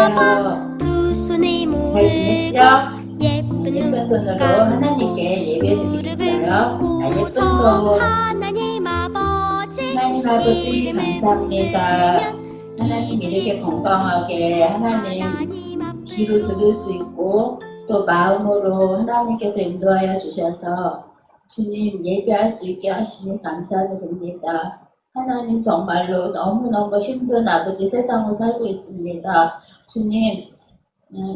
안녕하세요. 잘 지냈죠? 예쁜 손으로 하나님께 예배드리겠어요. 자, 예쁜 손. 하나님 아버지 감사합니다. 하나님 이렇게 건강하게 하나님 귀로 들을 수 있고 또 마음으로 하나님께서 인도하여 주셔서 주님 예배할 수 있게 하시니 감사드립니다. 하나님 정말로 너무너무 힘든 아버지 세상을 살고 있습니다. 주님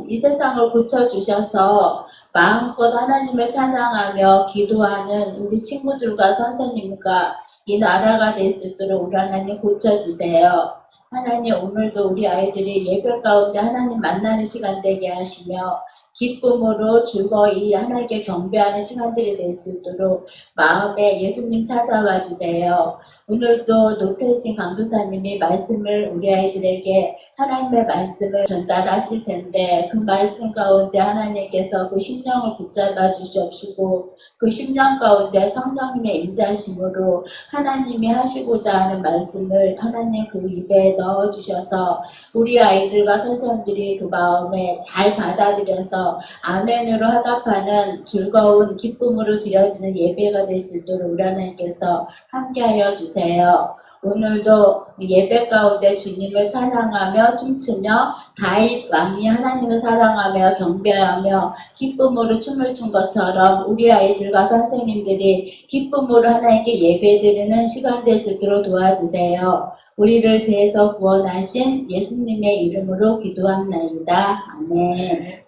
이 세상을 고쳐주셔서 마음껏 하나님을 찬양하며 기도하는 우리 친구들과 선생님과 이 나라가 될 수 있도록 우리 하나님 고쳐주세요. 하나님 오늘도 우리 아이들이 예배 가운데 하나님 만나는 시간 되게 하시며 기쁨으로 즐거이 하나님께 경배하는 시간들이 될 수 있도록 마음에 예수님 찾아와 주세요. 오늘도 노태진 강도사님이 말씀을 우리 아이들에게 하나님의 말씀을 전달하실 텐데 그 말씀 가운데 하나님께서 그 심령을 붙잡아 주시옵시고 그 심령 가운데 성령님의 임재하심으로 하나님이 하시고자 하는 말씀을 하나님 그 입에 넣어 주셔서 우리 아이들과 선생님들이 그 마음에 잘 받아들여서 아멘으로 화답하는 즐거운 기쁨으로 드려지는 예배가 될 수 있도록 우리 하나님께서 함께하여 주세요. 오늘도 예배 가운데 주님을 찬양하며 춤추며 다윗 왕이 하나님을 사랑하며 경배하며 기쁨으로 춤을 춘 것처럼 우리 아이들과 선생님들이 기쁨으로 하나님께 예배드리는 시간 될 수 있도록 도와주세요. 우리를 죄에서 구원하신 예수님의 이름으로 기도합나이다. 아멘.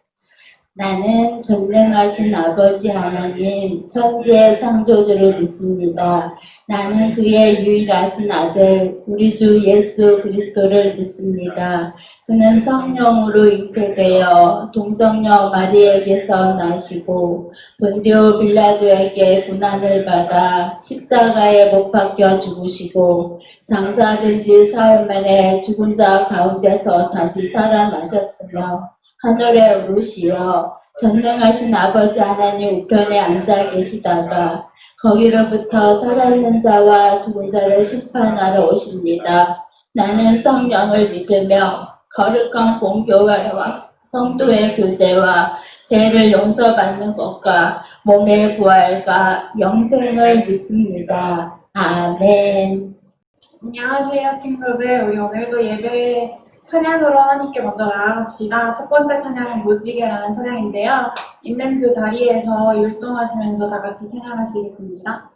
나는 전능하신 아버지 하나님 천지의 창조주를 믿습니다. 나는 그의 유일하신 아들 우리 주 예수 그리스도를 믿습니다. 그는 성령으로 잉태되어 동정녀 마리에게서 나시고 본디오 빌라도에게 고난을 받아 십자가에 못 박혀 죽으시고 장사된 지 사흘 만에 죽은 자 가운데서 다시 살아나셨으며 하늘에 오르시어 전능하신 아버지 하나님 우편에 앉아 계시다가 거기로부터 살아있는 자와 죽은 자를 심판하러 오십니다. 나는 성령을 믿으며 거룩한 공교회와 성도의 교제와 죄를 용서받는 것과 몸의 부활과 영생을 믿습니다. 아멘. 안녕하세요 친구들. 우리 오늘도 예배 찬양으로 하나님께 먼저 나아갑시다. 첫 번째 찬양은 무지개라는 찬양인데요. 있는 그 자리에서 율동하시면서 다 같이 찬양하시겠습니다.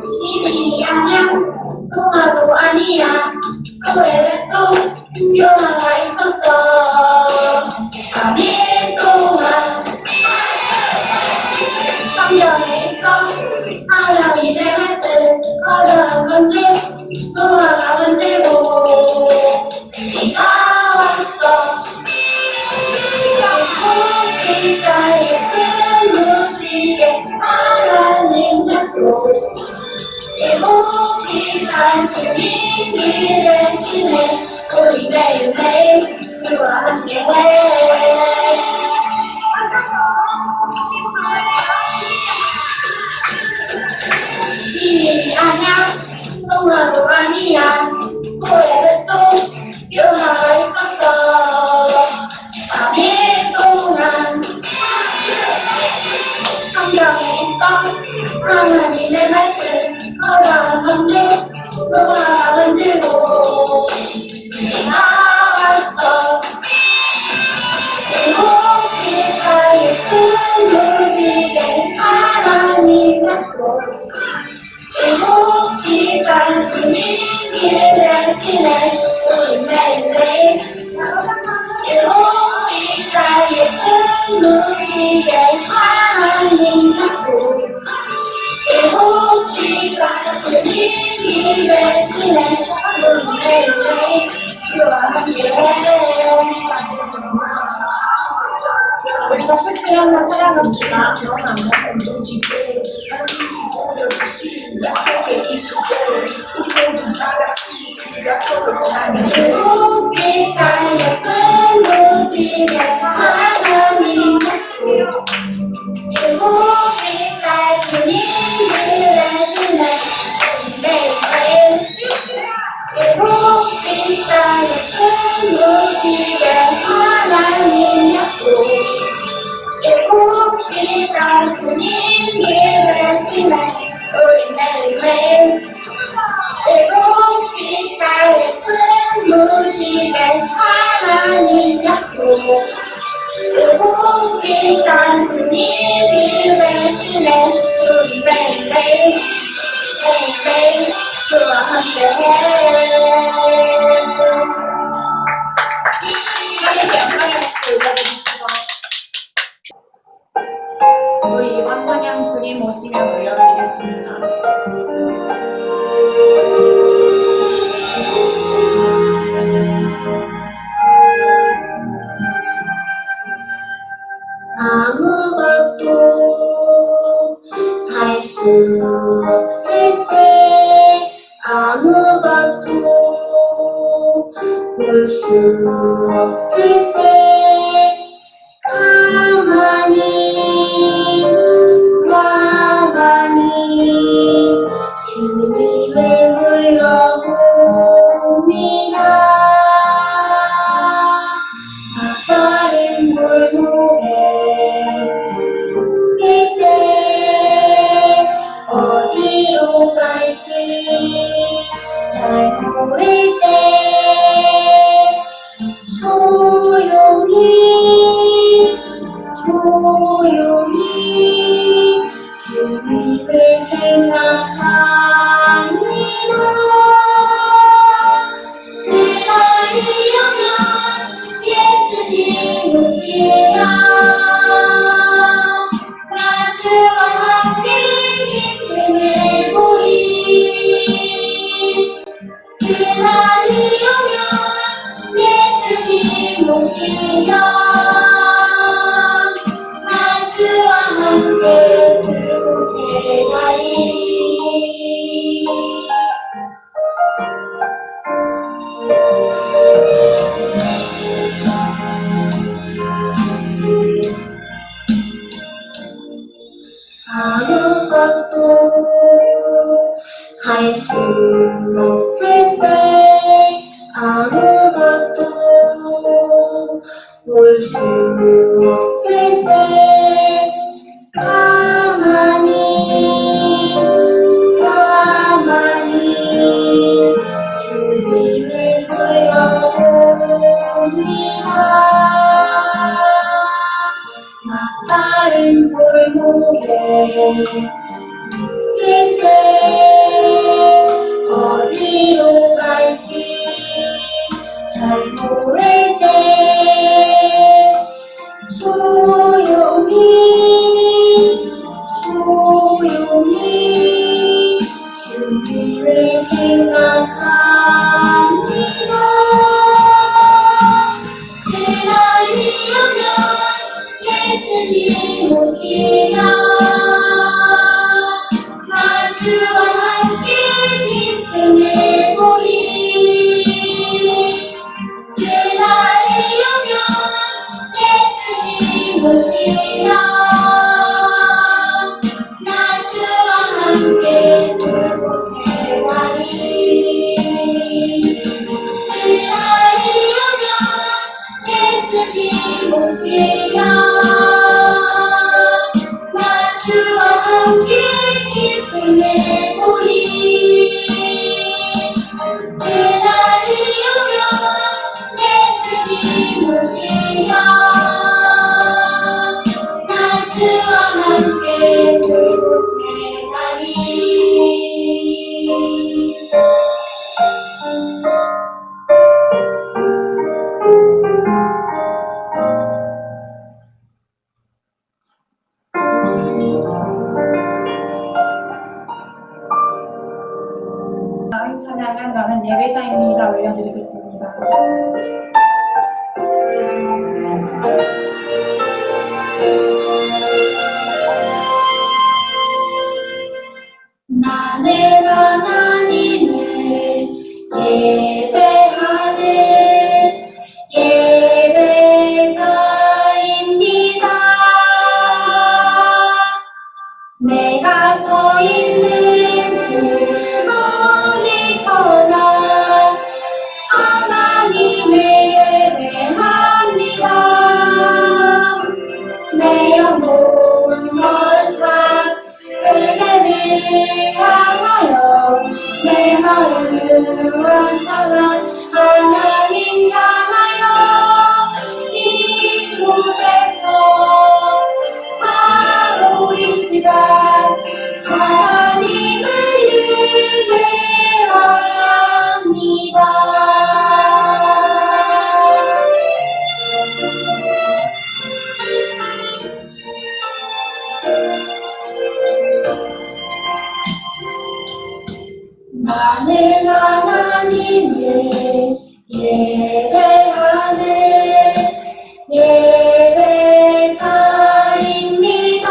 시민이 아니야 동화도 아니야 노래 뱃속 영화가 있었어 3일 동안 성경에 있어 하나님의 말씀 거절한 건지 노아가 만들고 비가 왔어 빛깔 예쁜 무지개 하나님 약속 일곱이간 주님이 대신에 우리 매일매일 주와 함께해 비밀이 아냐 동화도 아니야 고래 뱃속 영화가 있었어 3일 동안 성경에 있어 하나님의 말씀 거절한 건지 노아가 만들고 비가 왔어 일곱이가 예쁜 무지개 하나님 약속 일곱이가 주님이 대신에 우리 매일매일 일곱이가 예쁜 무지개 하나님 약속 일곱이가 주님이 대신에 우리 매일매일 주와 함께해 우리 첫 번째 한번 찬양합시다. 일곱이가 예쁜 무지개 있던 주님이 대신에 우리 매일매일 매일매일 주와 함께해. 우리 이번 찬양 주님 오시면 올려드리겠습니다. 아무것도 할 수 없을 때, 아무것도 볼 수 없을 때, 가만히 주님을 불러봅니다. 막다른 골목에 있을 때, 어디로 갈지 잘 모를 때, 조용히 주님을 생각합니다. 그날이 오면 예수님 오시면 나 주와 함께 기쁨을 보리. 그날이 오면 예수님 오시면 나 주와 함께 그곳에 가리. 아무것도 할 수 없을 때, 아무것도 볼 수 없을 때, 가만히 주님을 불러봅니다. 막다른 골목에 있을 때, 어디로 갈지 잘 모를 때, 조용히 주님을 생각합니다. 그날이 오면 예수님 오시면 나 주와 함께 기쁨을 보리. 그날이 오면 예수님 오시면 나 주와 함께 그곳에 가리. 그날이 오면 예수님 오시면 나 주와 함께 기쁨을 보리. 그날이 오면 예수님 오시면 나 주와 함께 그곳에 가리. 다음 찬양은 나는 예배자입니다. 올려드리겠습니다. 나는 하나님을 예배하는 예배자입니다. 내가 서 있는 곳 어디서나 하나님을 예배합니다. 내 영혼 거룩한 그대를 향하여 내 마음 완전한 하나님 향하여 이곳에서 나는 하나님을 예배하는 예배자입니다.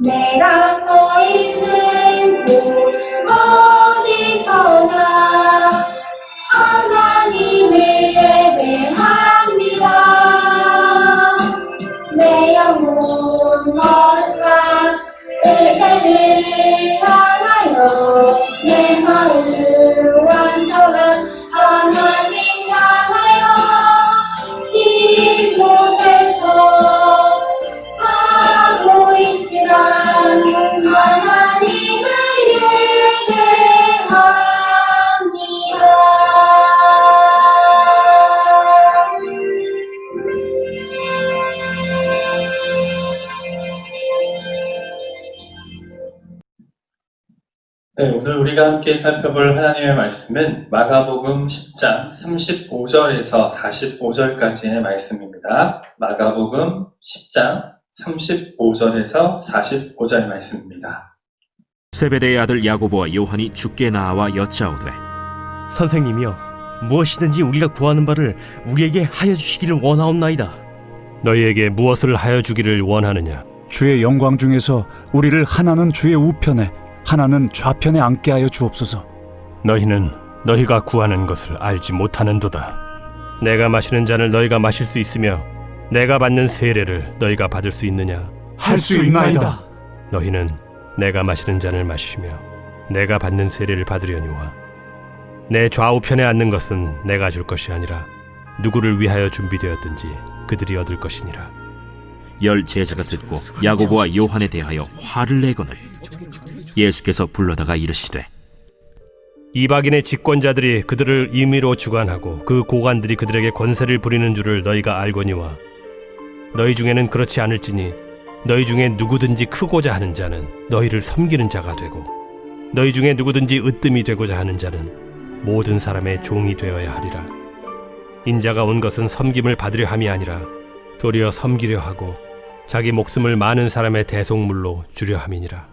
내가 서 있는 곳 어디서나 하나님을 예배합니다. 내 영혼과 그대를 향하여 내 마음 완전한 하나님 향하여 이곳에서 하고 이 시간 하나님을 네, 오늘 우리가 함께 살펴볼 하나님의 말씀은 마가복음 10장 35절에서 45절까지의 말씀입니다. 마가복음 10장 35절에서 45절 말씀입니다. 세베대의 아들 야고보와 요한이 주께 나와 여짜오되 선생님이여, 무엇이든지 우리가 구하는 바를 우리에게 하여 주시기를 원하옵나이다. 너희에게 무엇을 하여 주기를 원하느냐? 주의 영광 중에서 우리를 하나는 주의 우편에 하나는 좌편에 앉게 하여 주옵소서. 너희는 너희가 구하는 것을 알지 못하는도다. 내가 마시는 잔을 너희가 마실 수 있으며 내가 받는 세례를 너희가 받을 수 있느냐? 할 수 있나이다. 너희는 내가 마시는 잔을 마시며 내가 받는 세례를 받으려니와 내 좌우편에 앉는 것은 내가 줄 것이 아니라 누구를 위하여 준비되었든지 그들이 얻을 것이니라. 열 제자가 듣고 야고보와 요한에 대하여 화를 내거늘 예수께서 불러다가 이르시되 이방인의 집권자들이 그들을 임의로 주관하고 그 고관들이 그들에게 권세를 부리는 줄을 너희가 알거니와 너희 중에는 그렇지 않을지니 너희 중에 누구든지 크고자 하는 자는 너희를 섬기는 자가 되고 너희 중에 누구든지 으뜸이 되고자 하는 자는 모든 사람의 종이 되어야 하리라. 인자가 온 것은 섬김을 받으려 함이 아니라 도리어 섬기려 하고 자기 목숨을 많은 사람의 대속물로 주려 함이니라.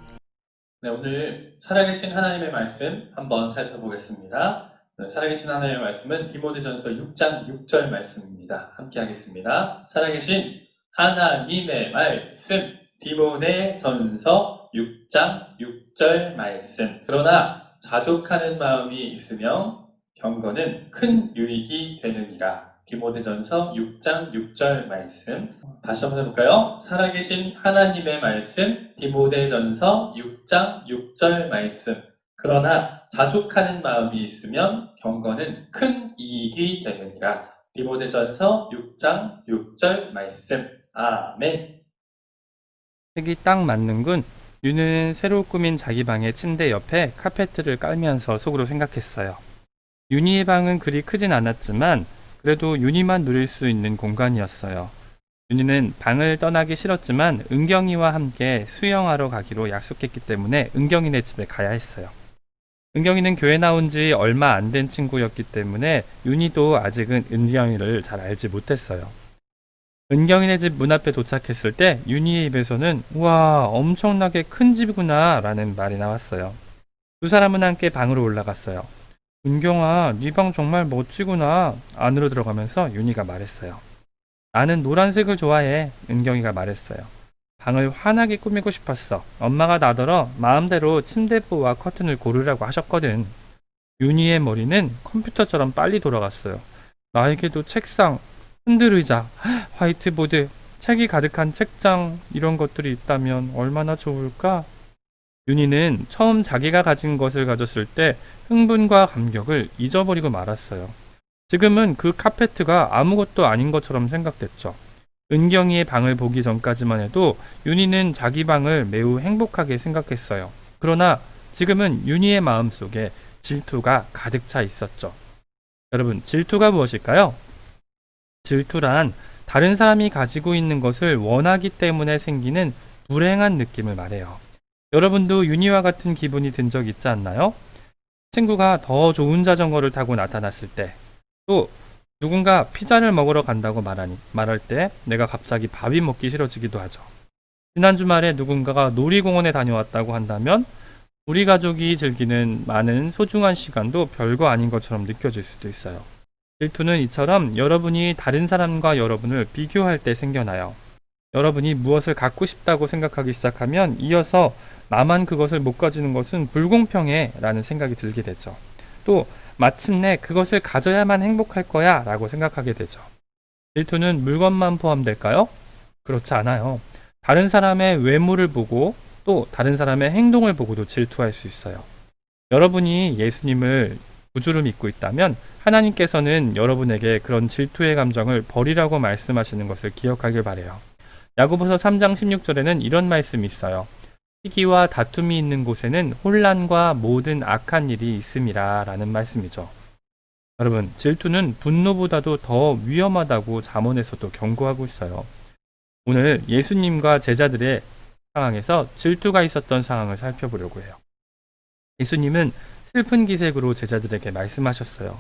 네, 오늘 살아계신 하나님의 말씀 한번 살펴보겠습니다. 네, 살아계신 하나님의 말씀은 디모데전서 6장 6절 말씀입니다. 함께 하겠습니다. 살아계신 하나님의 말씀, 디모데전서 6장 6절 말씀. 그러나 자족하는 마음이 있으면 경건은 큰 유익이 되느니라. 디모데전서 6장 6절 말씀. 다시 한번 해볼까요? 살아계신 하나님의 말씀, 디모데전서 6장 6절 말씀. 그러나 자족하는 마음이 있으면 경건은 큰 이익이 되느니라. 디모데전서 6장 6절 말씀. 아멘. 색이 딱 맞는군. 윤은 새로 꾸민 자기 방의 침대 옆에 카페트를 깔면서 속으로 생각했어요. 윤희의 방은 그리 크진 않았지만 그래도 윤희만 누릴 수 있는 공간이었어요. 윤희는 방을 떠나기 싫었지만 은경이와 함께 수영하러 가기로 약속했기 때문에 은경이네 집에 가야 했어요. 은경이는 교회 나온 지 얼마 안 된 친구였기 때문에 윤희도 아직은 은경이를 잘 알지 못했어요. 은경이네 집 문 앞에 도착했을 때 윤희의 입에서는 우와, 엄청나게 큰 집이구나 라는 말이 나왔어요. 두 사람은 함께 방으로 올라갔어요. 은경아, 네 방 정말 멋지구나. 안으로 들어가면서 윤희가 말했어요. 나는 노란색을 좋아해. 은경이가 말했어요. 방을 환하게 꾸미고 싶었어. 엄마가 나더러 마음대로 침대보와 커튼을 고르라고 하셨거든. 윤희의 머리는 컴퓨터처럼 빨리 돌아갔어요. 나에게도 책상, 흔들의자, 화이트보드, 책이 가득한 책장 이런 것들이 있다면 얼마나 좋을까? 윤희는 처음 자기가 가진 것을 가졌을 때 흥분과 감격을 잊어버리고 말았어요. 지금은 그 카페트가 아무것도 아닌 것처럼 생각됐죠. 은경이의 방을 보기 전까지만 해도 윤희는 자기 방을 매우 행복하게 생각했어요. 그러나 지금은 윤희의 마음속에 질투가 가득 차 있었죠. 여러분, 질투가 무엇일까요? 질투란 다른 사람이 가지고 있는 것을 원하기 때문에 생기는 불행한 느낌을 말해요. 여러분도 윤희와 같은 기분이 든 적 있지 않나요? 친구가 더 좋은 자전거를 타고 나타났을 때, 또 누군가 피자를 먹으러 간다고 말할 때 내가 갑자기 밥이 먹기 싫어지기도 하죠. 지난 주말에 누군가가 놀이공원에 다녀왔다고 한다면 우리 가족이 즐기는 많은 소중한 시간도 별거 아닌 것처럼 느껴질 수도 있어요. 질투는 이처럼 여러분이 다른 사람과 여러분을 비교할 때 생겨나요. 여러분이 무엇을 갖고 싶다고 생각하기 시작하면 이어서 나만 그것을 못 가지는 것은 불공평해 라는 생각이 들게 되죠. 또 마침내 그것을 가져야만 행복할 거야 라고 생각하게 되죠. 질투는 물건만 포함될까요? 그렇지 않아요. 다른 사람의 외모를 보고 또 다른 사람의 행동을 보고도 질투할 수 있어요. 여러분이 예수님을 구주로 믿고 있다면 하나님께서는 여러분에게 그런 질투의 감정을 버리라고 말씀하시는 것을 기억하길 바라요. 야고보서 3장 16절에는 이런 말씀이 있어요. 시기와 다툼이 있는 곳에는 혼란과 모든 악한 일이 있음이라 라는 말씀이죠. 여러분, 질투는 분노보다도 더 위험하다고 잠언에서도 경고하고 있어요. 오늘 예수님과 제자들의 상황에서 질투가 있었던 상황을 살펴보려고 해요. 예수님은 슬픈 기색으로 제자들에게 말씀하셨어요.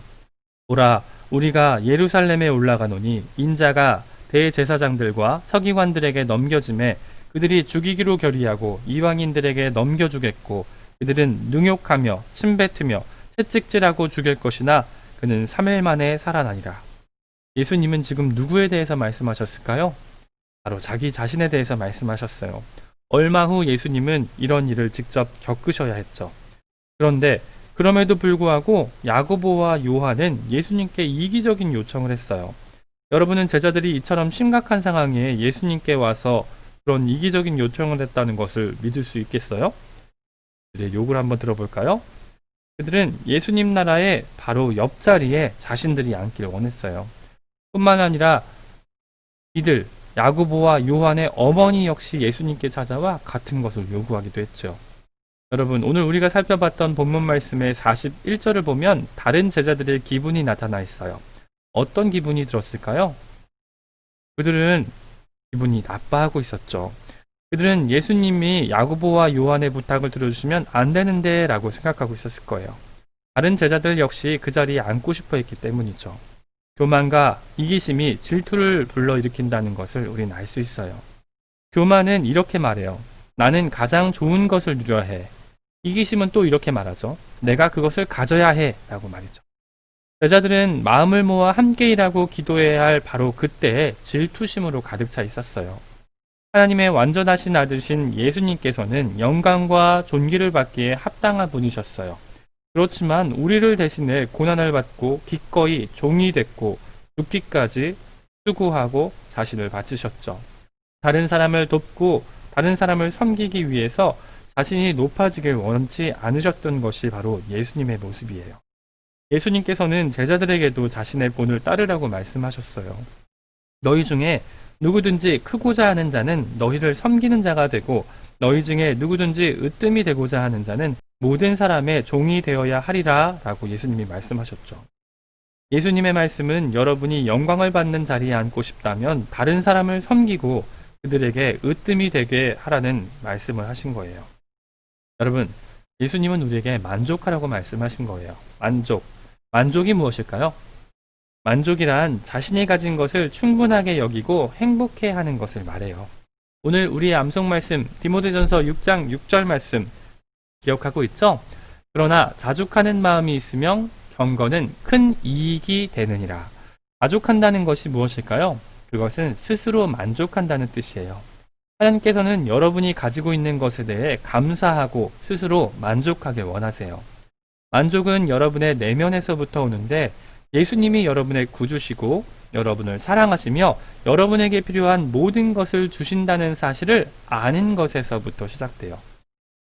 보라, 우리가 예루살렘에 올라가노니 인자가 대제사장들과 서기관들에게 넘겨짐에 그들이 죽이기로 결의하고 이방인들에게 넘겨주겠고 그들은 능욕하며 침뱉으며 채찍질하고 죽일 것이나 그는 3일 만에 살아나니라. 예수님은 지금 누구에 대해서 말씀하셨을까요? 바로 자기 자신에 대해서 말씀하셨어요. 얼마 후 예수님은 이런 일을 직접 겪으셔야 했죠. 그런데 그럼에도 불구하고 야고보와 요한은 예수님께 이기적인 요청을 했어요. 여러분은 제자들이 이처럼 심각한 상황에 예수님께 와서 그런 이기적인 요청을 했다는 것을 믿을 수 있겠어요? 그들의 욕을 한번 들어볼까요? 그들은 예수님 나라의 바로 옆자리에 자신들이 앉기를 원했어요. 뿐만 아니라 이들 야고보와 요한의 어머니 역시 예수님께 찾아와 같은 것을 요구하기도 했죠. 여러분, 오늘 우리가 살펴봤던 본문 말씀의 41절을 보면 다른 제자들의 기분이 나타나 있어요. 어떤 기분이 들었을까요? 그들은 기분이 나빠하고 있었죠. 그들은 예수님이 야고보와 요한의 부탁을 들어주시면 안 되는데 라고 생각하고 있었을 거예요. 다른 제자들 역시 그 자리에 앉고 싶어 했기 때문이죠. 교만과 이기심이 질투를 불러일으킨다는 것을 우린 알 수 있어요. 교만은 이렇게 말해요. 나는 가장 좋은 것을 누려야 해. 이기심은 또 이렇게 말하죠. 내가 그것을 가져야 해 라고 말이죠. 제자들은 마음을 모아 함께 일하고 기도해야 할 바로 그때에 질투심으로 가득 차 있었어요. 하나님의 완전하신 아들신 예수님께서는 영광과 존귀를 받기에 합당한 분이셨어요. 그렇지만 우리를 대신해 고난을 받고 기꺼이 종이 됐고 죽기까지 수고하고 자신을 바치셨죠. 다른 사람을 돕고 다른 사람을 섬기기 위해서 자신이 높아지길 원치 않으셨던 것이 바로 예수님의 모습이에요. 예수님께서는 제자들에게도 자신의 본을 따르라고 말씀하셨어요. 너희 중에 누구든지 크고자 하는 자는 너희를 섬기는 자가 되고 너희 중에 누구든지 으뜸이 되고자 하는 자는 모든 사람의 종이 되어야 하리라 라고 예수님이 말씀하셨죠. 예수님의 말씀은 여러분이 영광을 받는 자리에 앉고 싶다면 다른 사람을 섬기고 그들에게 으뜸이 되게 하라는 말씀을 하신 거예요. 여러분, 예수님은 우리에게 만족하라고 말씀하신 거예요. 만족이 무엇일까요? 만족이란 자신이 가진 것을 충분하게 여기고 행복해하는 것을 말해요. 오늘 우리의 암송 말씀 디모데전서 6장 6절 말씀 기억하고 있죠? 그러나 자족하는 마음이 있으면 경건은 큰 이익이 되느니라. 자족한다는 것이 무엇일까요? 그것은 스스로 만족한다는 뜻이에요. 하나님께서는 여러분이 가지고 있는 것에 대해 감사하고 스스로 만족하길 원하세요. 만족은 여러분의 내면에서부터 오는데 예수님이 여러분의 구주시고 여러분을 사랑하시며 여러분에게 필요한 모든 것을 주신다는 사실을 아는 것에서부터 시작돼요.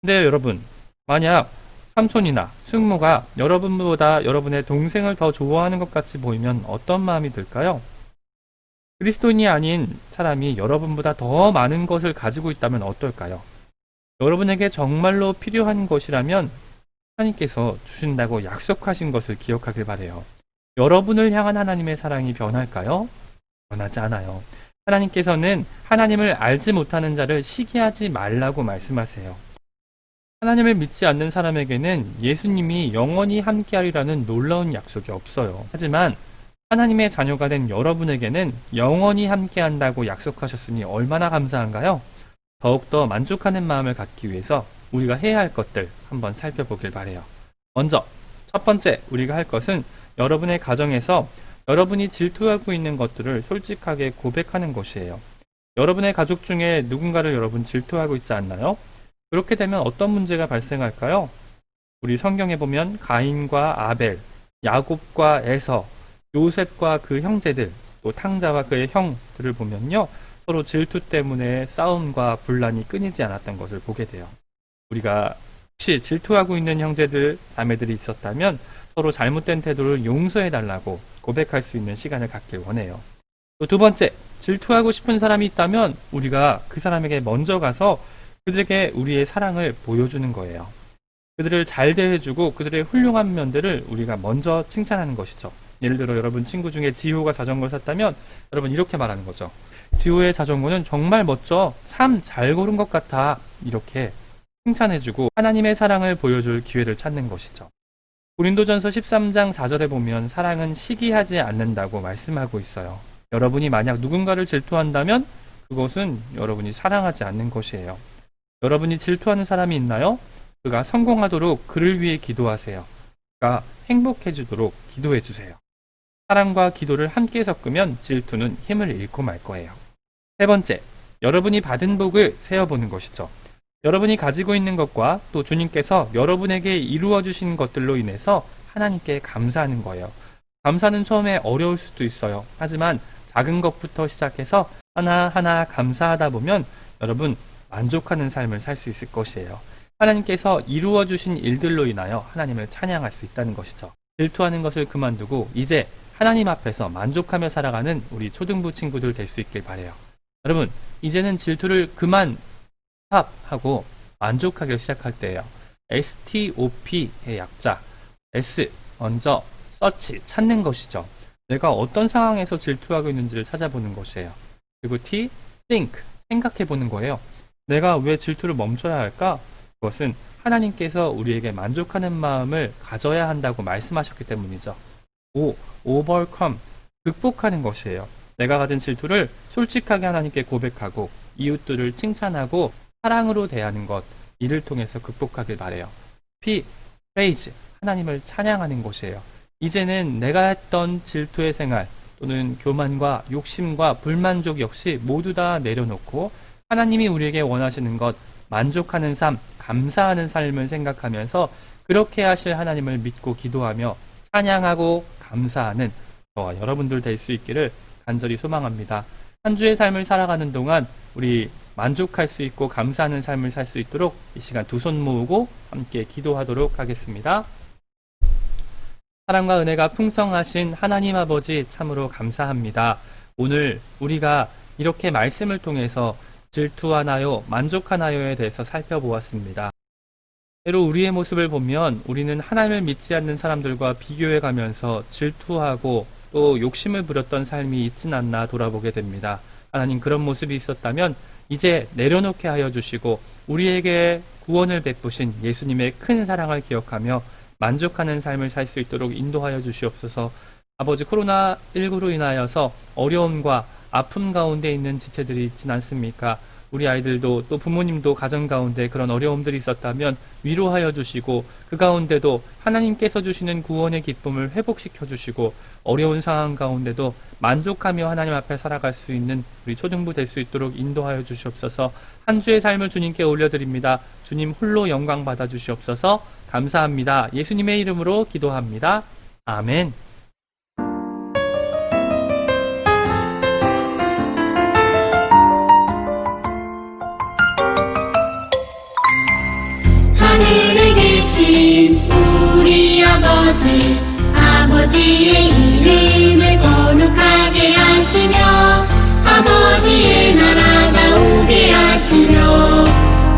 근데 여러분, 만약 삼촌이나 숙모가 여러분보다 여러분의 동생을 더 좋아하는 것 같이 보이면 어떤 마음이 들까요? 그리스도인이 아닌 사람이 여러분보다 더 많은 것을 가지고 있다면 어떨까요? 여러분에게 정말로 필요한 것이라면 하나님께서 주신다고 약속하신 것을 기억하길 바라요. 여러분을 향한 하나님의 사랑이 변할까요? 변하지 않아요. 하나님께서는 하나님을 알지 못하는 자를 시기하지 말라고 말씀하세요. 하나님을 믿지 않는 사람에게는 예수님이 영원히 함께하리라는 놀라운 약속이 없어요. 하지만 하나님의 자녀가 된 여러분에게는 영원히 함께한다고 약속하셨으니 얼마나 감사한가요? 더욱더 만족하는 마음을 갖기 위해서 우리가 해야 할 것들 한번 살펴보길 바래요. 먼저 첫 번째 우리가 할 것은 여러분의 가정에서 여러분이 질투하고 있는 것들을 솔직하게 고백하는 것이에요. 여러분의 가족 중에 누군가를 여러분 질투하고 있지 않나요? 그렇게 되면 어떤 문제가 발생할까요? 우리 성경에 보면 가인과 아벨, 야곱과 에서, 요셉과 그 형제들, 또 탕자와 그의 형들을 보면요. 서로 질투 때문에 싸움과 분란이 끊이지 않았던 것을 보게 돼요. 우리가 혹시 질투하고 있는 형제들, 자매들이 있었다면 서로 잘못된 태도를 용서해달라고 고백할 수 있는 시간을 갖길 원해요. 또 두 번째, 질투하고 싶은 사람이 있다면 우리가 그 사람에게 먼저 가서 그들에게 우리의 사랑을 보여주는 거예요. 그들을 잘 대해주고 그들의 훌륭한 면들을 우리가 먼저 칭찬하는 것이죠. 예를 들어 여러분 친구 중에 지호가 자전거를 샀다면 여러분 이렇게 말하는 거죠. 지호의 자전거는 정말 멋져. 참 잘 고른 것 같아. 이렇게 칭찬해주고 하나님의 사랑을 보여줄 기회를 찾는 것이죠. 고린도전서 13장 4절에 보면 사랑은 시기하지 않는다고 말씀하고 있어요. 여러분이 만약 누군가를 질투한다면 그것은 여러분이 사랑하지 않는 것이에요. 여러분이 질투하는 사람이 있나요? 그가 성공하도록 그를 위해 기도하세요. 그가 행복해지도록 기도해 주세요. 사랑과 기도를 함께 섞으면 질투는 힘을 잃고 말 거예요. 세 번째, 여러분이 받은 복을 세어보는 것이죠. 여러분이 가지고 있는 것과 또 주님께서 여러분에게 이루어 주신 것들로 인해서 하나님께 감사하는 거예요. 감사는 처음에 어려울 수도 있어요. 하지만 작은 것부터 시작해서 하나하나 감사하다 보면 여러분 만족하는 삶을 살 수 있을 것이에요. 하나님께서 이루어 주신 일들로 인하여 하나님을 찬양할 수 있다는 것이죠. 질투하는 것을 그만두고 이제 하나님 앞에서 만족하며 살아가는 우리 초등부 친구들 될 수 있길 바라요. 여러분, 이제는 질투를 그만 하고 만족하기 시작할 때예요. STOP의 약자 S 먼저 서치 찾는 것이죠. 내가 어떤 상황에서 질투하고 있는지를 찾아보는 것이에요. 그리고 T think 생각해 보는 거예요. 내가 왜 질투를 멈춰야 할까? 그것은 하나님께서 우리에게 만족하는 마음을 가져야 한다고 말씀하셨기 때문이죠. O overcome 극복하는 것이에요. 내가 가진 질투를 솔직하게 하나님께 고백하고 이웃들을 칭찬하고 사랑으로 대하는 것, 이를 통해서 극복하길 바래요. P praise 하나님을 찬양하는 것이에요. 이제는 내가 했던 질투의 생활 또는 교만과 욕심과 불만족 역시 모두 다 내려놓고 하나님이 우리에게 원하시는 것, 만족하는 삶, 감사하는 삶을 생각하면서 그렇게 하실 하나님을 믿고 기도하며 찬양하고 감사하는 저와 여러분들 될 수 있기를 간절히 소망합니다. 한 주의 삶을 살아가는 동안 우리 만족할 수 있고 감사하는 삶을 살 수 있도록 이 시간 두 손 모으고 함께 기도하도록 하겠습니다. 사랑과 은혜가 풍성하신 하나님 아버지 참으로 감사합니다. 오늘 우리가 이렇게 말씀을 통해서 질투하나요, 만족하나요에 대해서 살펴보았습니다. 때로 우리의 모습을 보면 우리는 하나님을 믿지 않는 사람들과 비교해 가면서 질투하고 또 욕심을 부렸던 삶이 있진 않나 돌아보게 됩니다. 하나님, 그런 모습이 있었다면 이제 내려놓게 하여 주시고 우리에게 구원을 베푸신 예수님의 큰 사랑을 기억하며 만족하는 삶을 살 수 있도록 인도하여 주시옵소서. 아버지, 코로나19로 인하여서 어려움과 아픔 가운데 있는 지체들이 있진 않습니까? 우리 아이들도 또 부모님도 가정 가운데 그런 어려움들이 있었다면 위로하여 주시고 그 가운데도 하나님께서 주시는 구원의 기쁨을 회복시켜 주시고 어려운 상황 가운데도 만족하며 하나님 앞에 살아갈 수 있는 우리 초등부 될 수 있도록 인도하여 주시옵소서. 한 주의 삶을 주님께 올려드립니다. 주님 홀로 영광 받아 주시옵소서. 감사합니다. 예수님의 이름으로 기도합니다. 아멘. 하늘에 계신 우리 아버지, 아버지의 이름을 거룩하게 하시며 아버지의 나라가 오게 하시며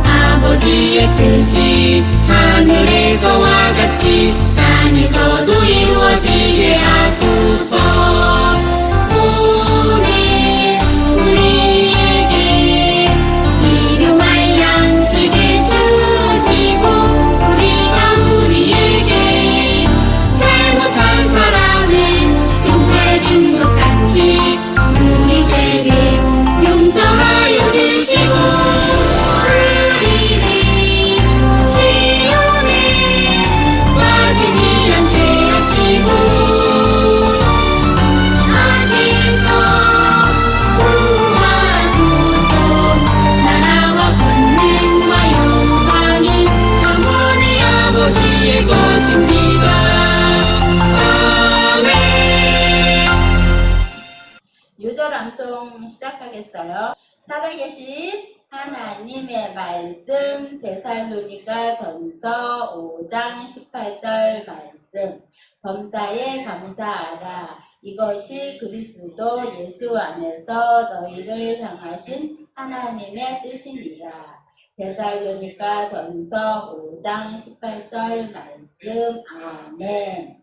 아버지의 뜻이 하늘에서와 같이 땅에서도 이루어지게 하소서. 오늘 우리에게 일용할 양식을 주시고 우리가 우리에게 잘못한 사람을 용서해 준 것 같이 우리 죄를 용서하여 주시고 우리를 것입니다. 아멘. 요절 암송 시작하겠어요. 살아계신 하나님의 말씀 데살로니가 전서 5장 18절 말씀. 범사에 감사하라. 이것이 그리스도 예수 안에서 너희를 향하신 하나님의 뜻이니라. 데살로니가 전서 5장 18절 말씀. 아멘.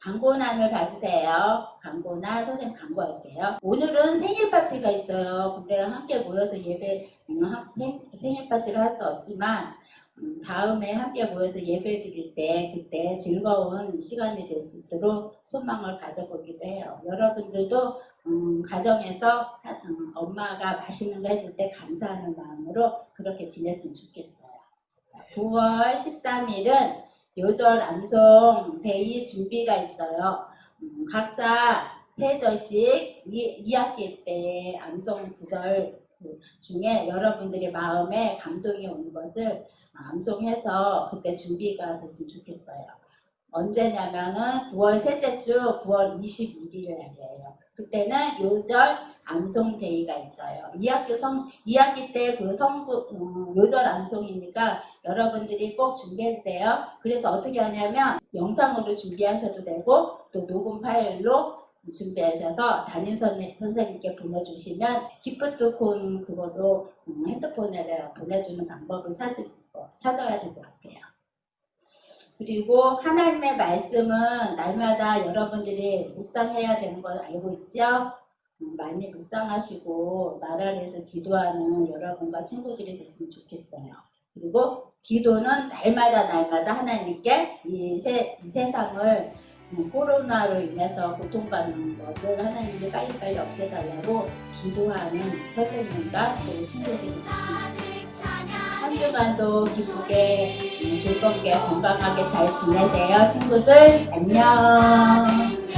광고란을 봐주세요. 광고란 선생님 광고할게요. 오늘은 생일 파티가 있어요. 근데 함께 모여서 생일 파티를 할 수 없지만 다음에 함께 모여서 예배 드릴 때 그때 즐거운 시간이 될 수 있도록 소망을 가져보기도 해요. 여러분들도 가정에서 엄마가 맛있는 거 해줄 때 감사하는 마음으로 그렇게 지냈으면 좋겠어요. 9월 13일은 요절 암송 데이 준비가 있어요. 각자 3절씩 2학기 때 암송 구절 중에 여러분들의 마음에 감동이 오는 것을 암송해서 그때 준비가 됐으면 좋겠어요. 언제냐면은 9월 셋째 주 9월 21일 날이에요. 그때는 요절 암송 데이가 있어요. 2학기 때 그 요절 암송이니까 여러분들이 꼭 준비해주세요. 그래서 어떻게 하냐면 영상으로 준비하셔도 되고 또 녹음 파일로 준비하셔서 담임 선생님께 보내주시면 기프트콘 그거로 핸드폰에 보내주는 방법을 찾아야 될 것 같아요. 그리고 하나님의 말씀은 날마다 여러분들이 묵상해야 되는 걸 알고 있죠? 많이 묵상하시고 나라를 위해서 기도하는 여러분과 친구들이 됐으면 좋겠어요. 그리고 기도는 날마다 하나님께 이 세상을 코로나로 인해서 고통받는 것을 하나님이 빨리빨리 없애달라고 기도하는 선생님과 또 친구들이 됐으면 좋겠어요. 한 주간도 기쁘게 즐겁게 건강하게 잘 지내세요. 친구들 안녕.